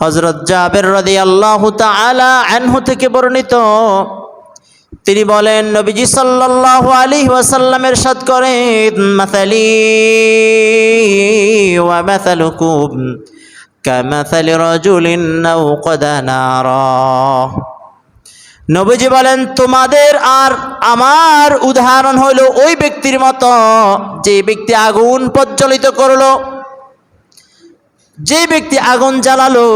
হযরত জাবের রাদিয়াল্লাহু তাআলা আনহু থেকে বর্ণিত, তিনি বলেন নবীজি সাল্লাল্লাহু আলাইহি ওয়াসাল্লাম ইরশাদ করেন, মাসালি ওয়া মাসালুকুম কামাসালি রাজুলিন নাওকাদা নারা। নবীজি বলেন, তোমাদের আর আমার উদাহরণ হইল ওই ব্যক্তির মতো যে ব্যক্তি আগুন প্রজ্বলিত করলো, যে ব্যক্তি আগুন জ্বালালো।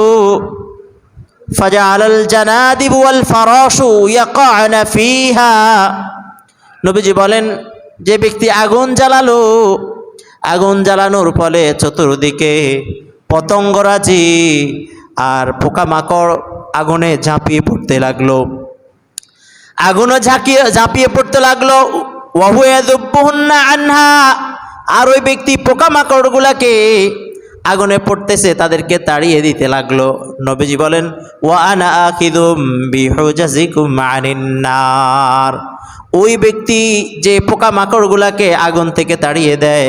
ফাজাআলাল জানাদিবু ওয়াল ফারাশু ইয়াকাউনা ফিহা। নবীজি বলেন, যে ব্যক্তি আগুন জ্বালালো, আগুন জ্বালানোর ফলে চতুর্দিকে পতঙ্গরাজি আর পোকামাকড় আগুনে ঝাঁপিয়ে পড়তে লাগলো, আগুনে ঝাঁপিয়ে পড়তে লাগলো। ওয়া হুয়া ইয়াযুবুহুন্না আনহা। আর ওই ব্যক্তি পোকামাকড়গুলাকে আগুনে পড়তেছে তাদেরকে তাড়িয়ে দিতে লাগলো। নবীজি বলেন, ওয়া আনা আখিযুম বিহুজাজিকুম আনিন নার। ওই ব্যক্তি যে পোকামাকড়গুলাকে আগুন থেকে তাড়িয়ে দেয়,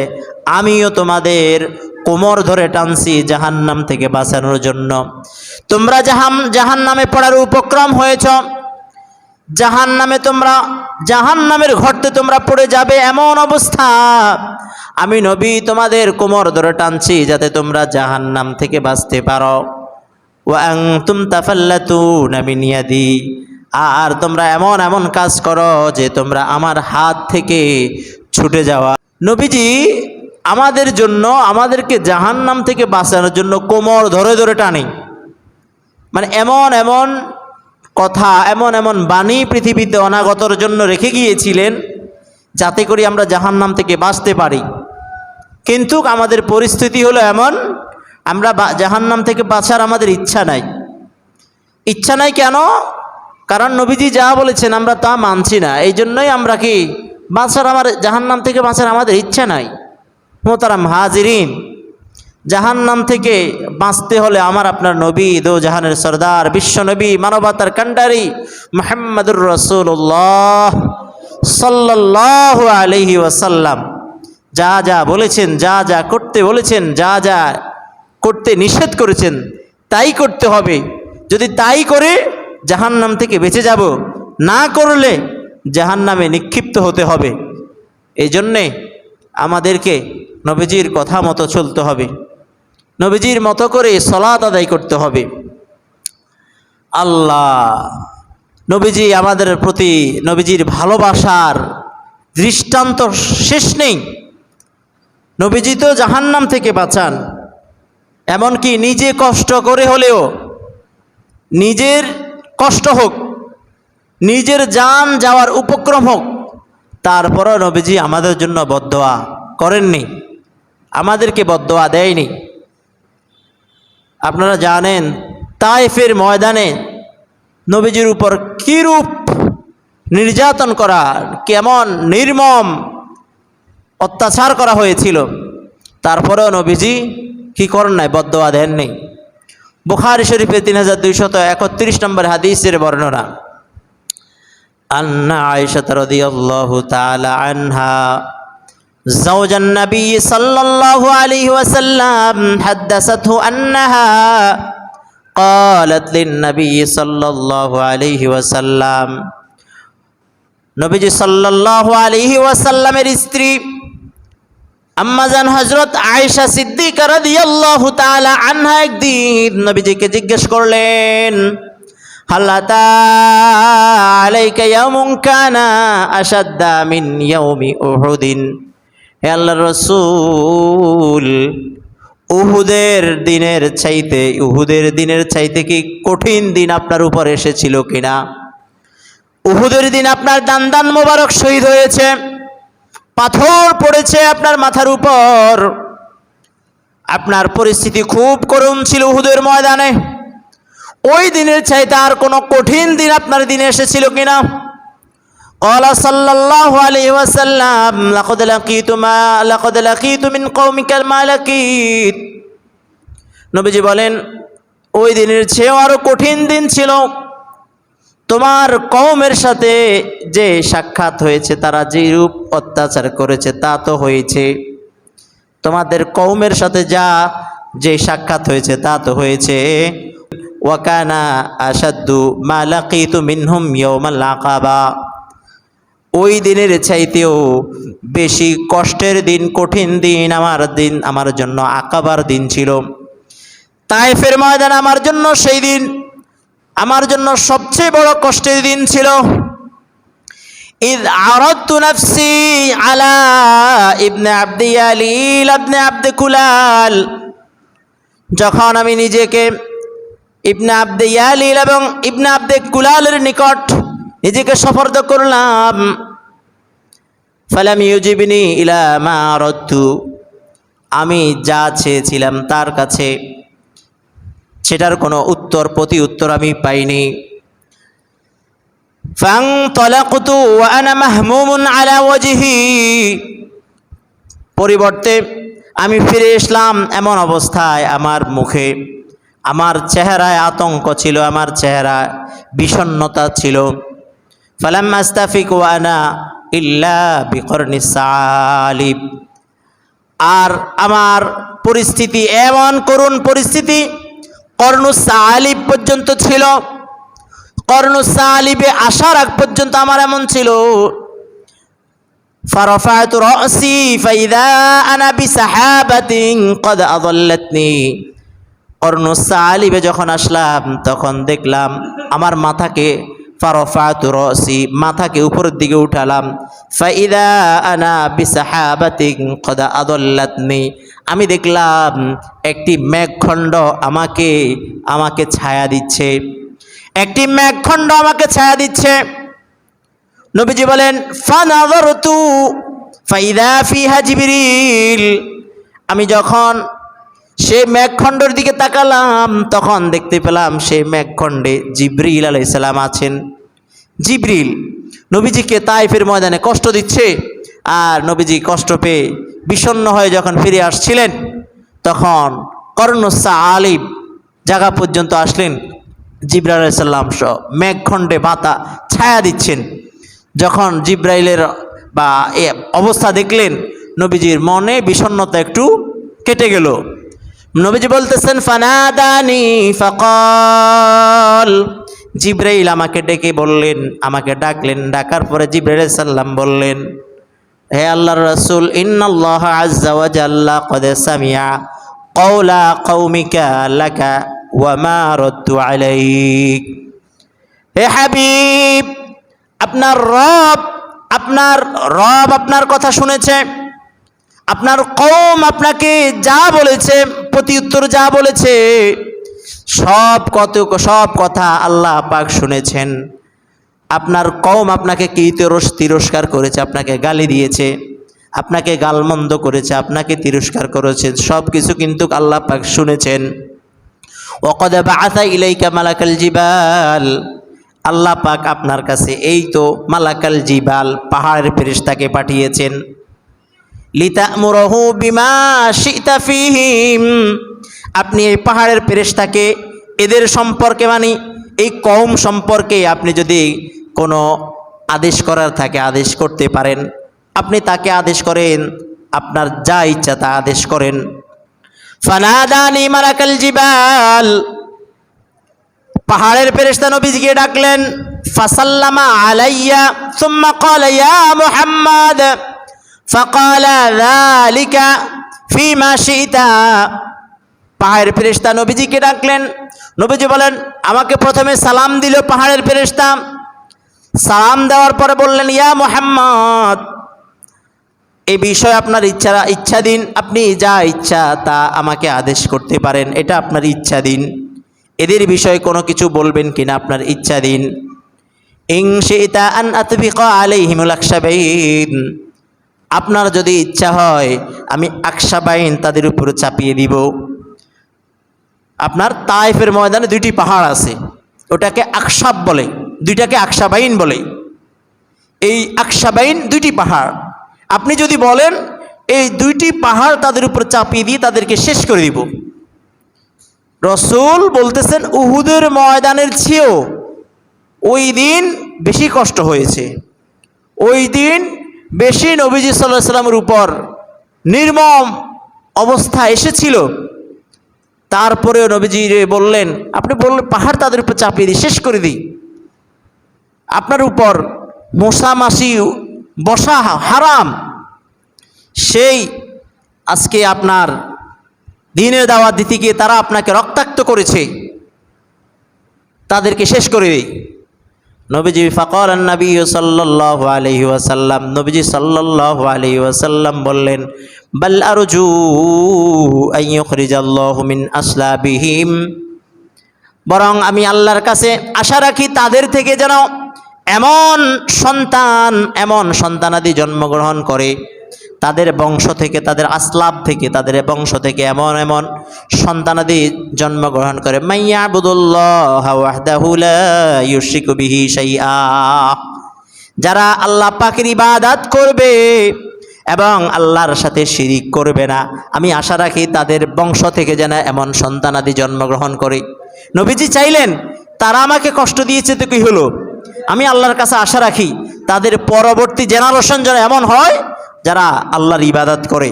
আমিও তোমাদের কোমর ধরে টানছি জাহান্নাম থেকে বাঁচানোর জন্য। তোমরা জাহান্নামে পড়ার উপক্রম হয়েছ, জাহান্নামের গর্তে তোমরা পড়ে যাবে, এমন অবস্থা আমি নবী তোমাদের কোমর ধরে টানছি যাতে তোমরা জাহান্নাম থেকে বাঁচতে পারো। ওয়া আনতুম তাফাল্লাতুনা মিন ইয়াদি। আর তোমরা এমন এমন কাজ করো যে তোমরা আমার হাত থেকে ছুটে যাওয়া। নবীজি আমাদের জন্য, আমাদেরকে জাহান্নাম থেকে বাঁচানোর জন্য কোমর ধরে ধরে টানে। মানে এমন এমন কথা, এমন এমন বাণী পৃথিবীতে অনাগতর জন্য রেখে গিয়েছিলেন যাতে করে আমরা জাহান্নাম থেকে বাঁচতে পারি। কিন্তু আমাদের পরিস্থিতি হলো এমন, আমরা জাহান্নাম থেকে বাঁচার আমাদের ইচ্ছা নাই। ইচ্ছা নাই কেন? কারণ নবীজি যা বলেছেন আমরা তা মানছি না, এই জন্যই আমরা কি জাহান্নাম থেকে বাঁচার আমাদের ইচ্ছা নাই। মোহতারাম হাজিরিন, জাহান্নাম থেকে বাঁচতে হলে আমার আপনার নবী, দো জাহানের সরদার, বিশ্ব নবী, মানবতার কান্ডারি মুহাম্মদুর রাসূলুল্লাহ সাল্লাল্লাহু আলাইহি ওয়াসাল্লাম যা যা বলেছেন, যা যা করতে বলেছেন, যা যা করতে নিষেধ করেছেন তাই করতে হবে। যদি তাই করে জাহান্নাম থেকে বেঁচে যাব, না করলে জাহান্নামে নিক্ষিপ্ত হতে হবে। এই জন্যে আমাদেরকে নবীজির কথা মতো চলতে হবে, নবীজির মতো করে সালাত আদায় করতে হবে। আল্লাহ নবীজি আমাদের প্রতি নবীজির ভালোবাসার দৃষ্টান্ত শেষ নেই। নবীজি তো জাহান্নাম থেকে বাঁচান, এমনকি নিজে কষ্ট করে হলেও, নিজের কষ্ট হোক, নিজের জান যাওয়ার উপক্রম হোক, তারপরও নবীজি আমাদের জন্য বদদোয়া করেননি, আমাদেরকে বদদোয়া দেয়নি। আপনারা জানেন তায়েফের ময়দানে নবীজির উপর কিরূপ নির্যাতন করা, কেমন নির্মম অত্যাচার করা হয়েছিল, তারপরেও নবীজি কি করেন নাই? বদদোয়া দেননি। বুখারী শরীফে 3231 নম্বর হাদিসের বর্ণনা, আন্না আয়েশা রাদিয়াল্লাহু তাআলা আনহা জাওজান নবী সাল্লাল্লাহু আলাইহি ওয়াসাল্লাম হাদাসাতহু আন্নাহা ক্বালাত লিন নবী সাল্লাল্লাহু আলাইহি ওয়াসাল্লাম। নবীজি সাল্লাল্লাহু আলাইহি ওয়াসাল্লামের স্ত্রী আম্মাজান হযরত আয়েশা সিদ্দিকা রাদিয়াল্লাহু তাআলা আনহা একদিন নবীজিকে জিজ্ঞেস করলেন, হাল আতা আলাইকা ইয়াউমুন কানা আশাদ্দা মিন ইয়াউমি উহুদিন। হে আল্লাহর রাসূল, উহুদের দিনের চাইতে কি কঠিন দিন আপনার উপর এসেছিল কিনা? উহুদের দিন আপনার দান মোবারক শহীদ হয়েছে, পাথর পড়েছে আপনার মাথার উপর, আপনার পরিস্থিতি খুব করুণ ছিল উহুদের ময়দানে। ওই দিনের চাইতে আর কোনো কঠিন দিন আপনার দিনে এসেছিল কিনা? ক্বালা সাল্লাল্লাহু আলাইহি ওয়াসাল্লাম, লাকাদ লাকিতু মিন কওমিকা মা লাকিত। নবীজি বলেন, ওই দিনের চেয়েও আরো কঠিন দিন ছিল। তোমার কওমের সাথে যে সাক্ষাৎ হয়েছে, তারা যে রূপ অত্যাচার করেছে তা তো হয়েছে, তোমাদের কওমের সাথে যে সাক্ষাৎ হয়েছে তা তো হয়েছে। ওয়াকানা আসাদ্দু মা লাকিতু মিনহুম ইয়াউমাল আকাবা। ওই দিনের চাইতেও বেশি কষ্টের দিন, কঠিন দিন আমার জন্য আকাবার দিন ছিল। তায়েফের ময়দান আমার জন্য সেই দিন আমার জন্য সবচেয়ে বড় কষ্টের দিন ছিল। ইয আরাদতু নাফসি আলা ইবনে আবদি ইয়ালিল ইবনে আবদি কুলাল, যখন আমি নিজেকে ইবনে আবদি ইয়ালিল এবং ইবনে আবদি কুলালের নিকট নিজেকে সফর্দ করলাম। ফালাম ইউজিবনি ইলা মা আরাদতু, আমি যা চেয়েছিলাম তার কাছে সেটার কোনো প্রতি উত্তর আমি পাইনি। ফানতালাকতু ওয়া আনা মাহমুমুন আলা ওয়াজহি, পরিবর্তে আমি ফিরে আসলাম এমন অবস্থায় আমার মুখে, আমার চেহারায় আতঙ্ক ছিল, আমার চেহারা বিষণ্ণতা ছিল। ফালাম আস্তাফিক ওয়া আনা ইল্লা বিকরনিস সালিব, আর আমার পরিস্থিতি এমন করুণ পরিস্থিতি কর্নুস সালিব পর্যন্ত ছিল। কর্নুস সালিবে আসার আগ পর্যন্ত আমার এমন ছিল। ফারাফাতু রাসি ফাইদা আনা বিসাহাবাতিন ক্বাদ আযাল্লাতনি, কর্নুস সালিবে যখন আসলাম তখন দেখলাম আমার মাথাকে, ফারাফাতু রাসি, মাথাকে উপরের দিকে উঠালাম, ফাইদা আনা বিসাহাবাতিন ক্বাদ আযাল্লাতনি, আমি দেখলাম একটি মেঘখণ্ড আমাকে ছায়া দিচ্ছে, একটি মেঘখণ্ড আমাকে ছায়া দিচ্ছে। নবীজি বলেন ফানাযারতু ফাইদা ফিহা জিবরিল, আমি যখন সেই মেঘখণ্ডের দিকে তাকালাম তখন দেখতে পেলাম সেই মেঘখণ্ডে জিবরিল আলাইহিস সালাম আছেন। জিবরিল নবীজিকে তায়েফের ময়দানে কষ্ট দিচ্ছে, আর নবীজি কষ্ট পেয়ে বিষণ্ণ হয়ে যখন ফিরে আসছিলেন তখন কর্নুস সালিব জায়গা পর্যন্ত আসলেন। জিবরাইল আলাইহিস সালাম মেঘখণ্ডে ছায়া দিচ্ছেন। যখন জিবরাইলের অবস্থা দেখলেন নবীজির মনে বিষণ্ণতা একটু কেটে গেল। নবীজি বলতেছেন ফানাদানি ফাকাল, জিবরাইল আমাকে ডেকে বললেন, আমাকে ডাকলেন। ডাকার পরে জিবরাইল আলাইহিস সালাম বললেন, হে আল্লাহর রাসূল, ইন্নাল্লাহ আযজা ওয়া জাল্লা ক্বাদ সামিআ কওলা কওমিকা লাকা ওয়া মা রাদ্দু আলাইক। হে হাবিব, আপনার রব আপনার কথা শুনেছে, আপনার কওম আপনাকে যা বলেছে, প্রতি উত্তর যা বলেছে সব কথা আল্লাহ পাক শুনেছেন। আপনার কওম আপনাকে কি তিরস্কার করেছে, আপনাকে গালি দিয়েছে, আপনাকে গালমন্দ করেছে, আপনাকে তিরস্কার করেছে, সব কিছু কিন্তু আল্লাহ পাক শুনেছেন। ওয়াকাদ বাআসা ইলাইকা মালাকাল জিবাল, আল্লাহ পাক আপনার কাছে এই তো মালাকাল জিবাল, পাহাড়ের ফেরেশতাকে পাঠিয়েছেন। লিতা'মুরহু বিমা শি'তা ফীহিম, আপনি এই পাহাড়ের ফেরেশতাকে এদের সম্পর্কে, মানে এই কওম সম্পর্কে আপনি যদি কোনো আদেশ করার থাকে আদেশ করতে পারেন, আপনি তাকে আদেশ করেন, আপনার যা ইচ্ছা তা আদেশ করেন। ফানাদানি মালাকাল জিবাল, পাহাড়ের ফেরেশতা নবীজিকে ডাকলেন। ফাসাল্লামা আলাইয়া সুম্মা ক্বালা ইয়া মুহাম্মদ ফাকালা যালিকা ফীমা শি'তা, পাহাড়ের ফেরেশতা নবীজিকে ডাকলেন। নবীজি বলেন, আমাকে প্রথমে সালাম দিল পাহাড়ের ফেরেশতা। সালাম দেওয়ার পরে বললেন, ইয়া মুহাম্মদ, এই বিষয়ে আপনার ইচ্ছা দিন, আপনি যা ইচ্ছা তা আমাকে আদেশ করতে পারেন, এটা আপনার ইচ্ছা দিন। এদের বিষয়ে কোনো কিছু বলবেন কিনা আপনার ইচ্ছা দিন। ইন শি'তা আন আতবিকা আলাইহিমুল আকশাবাইন, আপনার যদি ইচ্ছা হয় আমি আকশাবাইন তাদের উপর চাপিয়ে দিব। আপনার তায়েফের ময়দানে দুইটি পাহাড় আছে, ওটাকে আকশাব বলে, দুইটাকে আকশাবাইন বলে। এই আকশাবাইন দুইটি পাহাড়, আপনি যদি বলেন এই দুইটি পাহাড় তাদের উপর চাপিয়ে দিয়ে তাদেরকে শেষ করে দিব। রসুল বলতেছেন উহুদের ময়দানের চেয়েও ওই দিন বেশি কষ্ট হয়েছে, ওই দিন বেশি নবীজি সাল্লাল্লাহু আলাইহি সাল্লামের উপর নির্মম অবস্থা এসেছিল। তারপরেও নবীজি বললেন, আপনি বললেন পাহাড় তাদের উপর চাপিয়ে দিই, শেষ করে দিই, আপনার উপর মশা মাছি বসা হারাম, সেই আজকে আপনার দ্বীনের দাওয়াত দিতে গিয়ে তারা আপনাকে রক্তাক্ত করেছে, তাদেরকে শেষ করে দিই। নবীজি ফাকাল নবী সাল্লাল্লাহু আলাইহি ওয়াসাল্লাম, নবীজি সাল্লাল্লাহু আলাইহি ওয়াসাল্লাম বললেন, বাল আরজু আন ইউখরিজাল্লাহু মিন আসলাবিহিম, বরং আমি আল্লাহর কাছে আশা রাখি তাদের থেকে যেন এমন সন্তানাদি জন্মগ্রহণ করে, তাদের বংশ থেকে, তাদের আসলাব থেকে, তাদের বংশ থেকে এমন সন্তানাদি জন্মগ্রহণ করে, মাইয়াবুদুল্লাহ ওয়াহদাহু লা ইউশরিকু বিহি শাইআ, যারা আল্লাহ পাকের ইবাদত করবে এবং আল্লাহর সাথে শিরিক করবে না, আমি আশা রাখি তাদের বংশ থেকে যেন এমন সন্তানাদি জন্মগ্রহণ করে। নবীজি চাইলেন, তারা আমাকে কষ্ট দিয়েছে তো কি হলো, আমি আল্লাহর কাছে আশা রাখি তাদের পরবর্তী জেনারেশন যেন এমন হয় যারা আল্লাহর ইবাদত করে,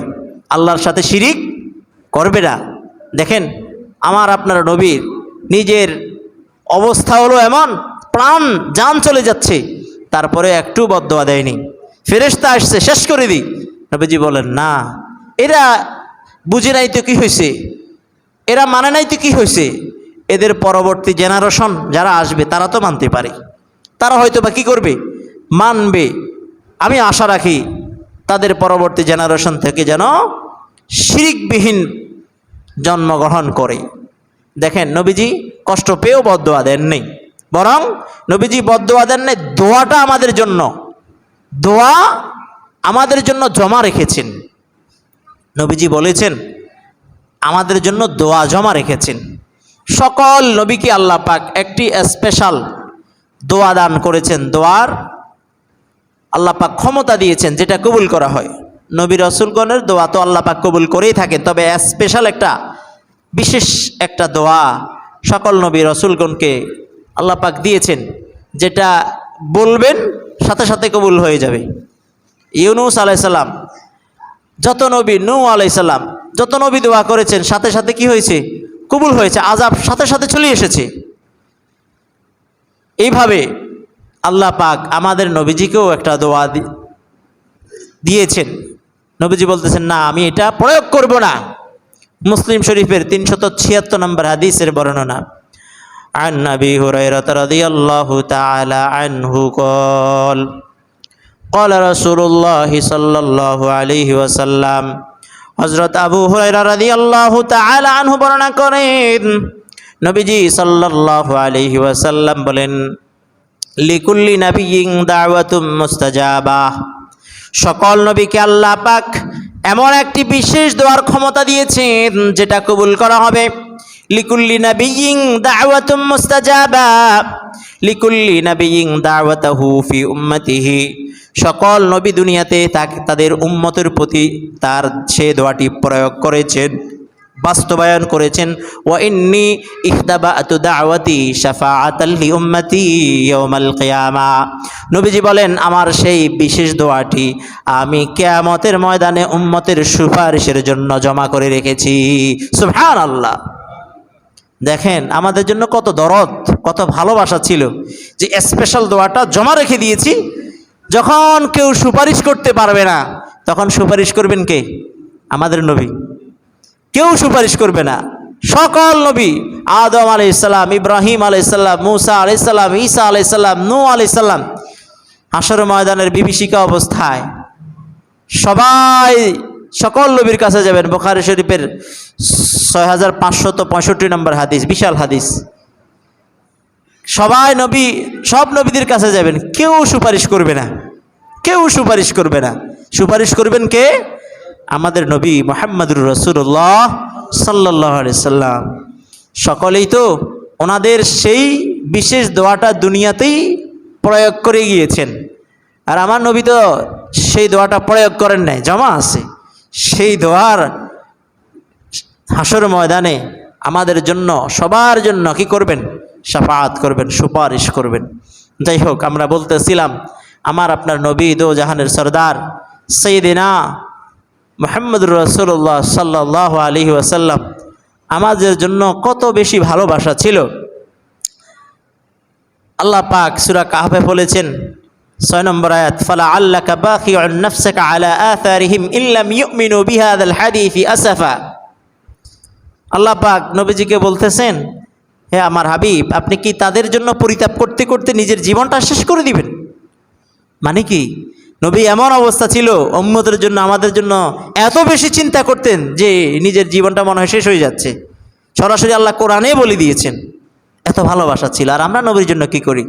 আল্লাহর সাথে শিরিক করবে না। দেখেন আমার আপনার নবীর নিজের অবস্থা হলো এমন, প্রাণ জান চলে যাচ্ছে, তারপরে একটু বদদোয়া দেয়নি, ফেরেশতা আসছে শেষ করে দিই। নবীজি বলেন, না, এরা বুঝে নাই তো কি হয়েছে, এরা মানে নাই তো কি হয়েছে, এদের পরবর্তী জেনারেশন যারা আসবে তারা তো মানতে পারে, তারা হয়তো বা কী করবে, মানবে। আমি আশা রাখি তাদের পরবর্তী জেনারেশন থেকে যেন শিরিকবিহীন জন্মগ্রহণ করে। দেখেন নবীজি কষ্ট পেয়েও বদদোয়া দেন নেই, বরং নবীজি বদদোয়া দেন নেই, দোয়াটা আমাদের জন্য, দোয়া আমাদের জন্য জমা রেখেছেন। নবীজি বলেছেন আমাদের জন্য দোয়া জমা রেখেছেন। সকল নবীকে আল্লাহ পাক একটি স্পেশাল দোয়া দান করেছেন, দোয়ার আল্লাহ পাক ক্ষমতা দিয়েছেন যেটা কবুল করা হয়। নবী রসুলগণের দোয়া তো আল্লাহ পাক কবুল করেই থাকেন, তবে স্পেশাল একটা বিশেষ একটা দোয়া সকল নবী রসুলগণকে আল্লাহ পাক দিয়েছেন, যেটা বলবেন সাথে সাথে কবুল হয়ে যাবে। ইউনুস আলাইসাল্লাম, যত নবী, নূহ আলাইসাল্লাম, যত নবী দোয়া করেছেন সাথে সাথে কি হয়েছে, কবুল হয়েছে, আযাব সাথে সাথে চলে এসেছে। এইভাবে আল্লাহ পাক আমাদের নবীজিকেও একটা দোয়া দিয়েছেন। নবীজি বলতেছেন, না আমি এটা প্রয়োগ করব না। মুসলিম শরীফের 376 নম্বর হাদিসের বর্ণনা, আন নবী হুরায়রা রাদিয়াল্লাহু তাআলা আনহু قال قال رسول الله صلى الله عليه وسلم, হযরত আবু হুরায়রা রাদিয়াল্লাহু তাআলা আনহু বর্ণনা করেন, নবীজি সাল্লাল্লাহু আলাইহি ওয়াসাল্লাম বলেন, লিকুল্লি নাবিয়্যিন দাওয়াতুম মুস্তাজাবাহ, সকল নবীকে আল্লাহ পাক এমন একটি বিশেষ দোয়ার ক্ষমতা দিয়েছেন যেটা কবুল করা হবে। লিকুল্লি নাবিয়্যিন দাওয়াতুম মুস্তাজাবা, লিকুল্লি নাবিয়্যিন দাওয়াতুহু ফি উম্মতিহি, সকল নবী দুনিয়াতে তাদের উম্মতের প্রতি তার সে দোয়াটি প্রয়োগ করেছেন, বাস্তবায়ন করেছেন। ওয়া ইন্নী ইখতাবাতু দাওয়াতি শাফাআতাল লি উম্মতি ইয়াউমাল কিয়ামা, নবীজি বলেন আমার সেই বিশেষ দোয়াটি আমি কিয়ামতের ময়দানে উম্মতের সুপারিশের জন্য জমা করে রেখেছি। সুবহানাল্লাহ। দেখেন আমাদের জন্য কত দরদ, কত ভালোবাসা ছিল যে স্পেশাল দোয়াটা জমা রেখে দিয়েছি। যখন কেউ সুপারিশ করতে পারবে না তখন সুপারিশ করবেন কে? আমাদের নবী। কেউ সুপারিশ করবে না। সকল নবী, আদম আলাইহিসসালাম, ইব্রাহিম আলাইহিসসালাম, মুসা আলাইহিসসালাম, ঈসা আলাইহিসসালাম, নূহ আলাইহিসসালাম, হাসর ময়দানের বিভীষিকা অবস্থায় সবাই সকল নবীর কাছে যাবেন। বুখারী শরীফের 6565 নম্বর হাদিস, বিশাল হাদিস। সবাই নবী, সব নবীদের কাছে যাবেন, কেউ সুপারিশ করবে না, কেউ সুপারিশ করবে না। সুপারিশ করবেন কে? আমাদের নবী মুহাম্মদুর রাসূলুল্লাহ সাল্লাল্লাহু আলাইহি সাল্লাম। সকলেই তো ওনাদের সেই বিশেষ দোয়াটা দুনিয়াতেই প্রয়োগ করে গিয়েছেন, আর আমার নবী তো সেই দোয়াটা প্রয়োগ করেন নাই, জমা আছে। সেই দোয়ার হাসর ময়দানে আমাদের জন্য, সবার জন্য কি করবেন? শাফাআত করবেন, সুপারিশ করবেন। যাই হোক, আমরা বলতেছিলাম আমার আপনার নবী দো জাহানের সরদার সাইয়্যিদিনা মুহাম্মদুর রাসূলুল্লাহ সাল্লাল্লাহু আলাইহি ওয়াসাল্লাম আমাদের জন্য কত বেশি ভালোবাসা ছিল। আল্লাহ পাক সূরা কাহফে বলেছেন 6 নম্বর আয়াত, ফালা আল্লাকা বাখিউন নাফসাকা আলা আথারিহিম ইল্লাম ইউমিনু বিহাযাল হাদিসি আসাফা। আল্লাহ পাক নবীজিকে বলতেছেন, হে আমার হাবিব, আপনি কি তাদের জন্য পরিতাপ করতে করতে নিজের জীবনটা শেষ করে দিবেন? মানে কি, নবী এমন অবস্থা ছিল উম্মতের জন্য, আমাদের জন্য এত বেশি চিন্তা করতেন যে নিজের জীবনটা মনে হয় শেষ হয়ে যাচ্ছে। সরাসরি আল্লাহ কোরআনে বলে দিয়েছেন, এত ভালোবাসা ছিল। আর আমরা নবীর জন্য কি করি?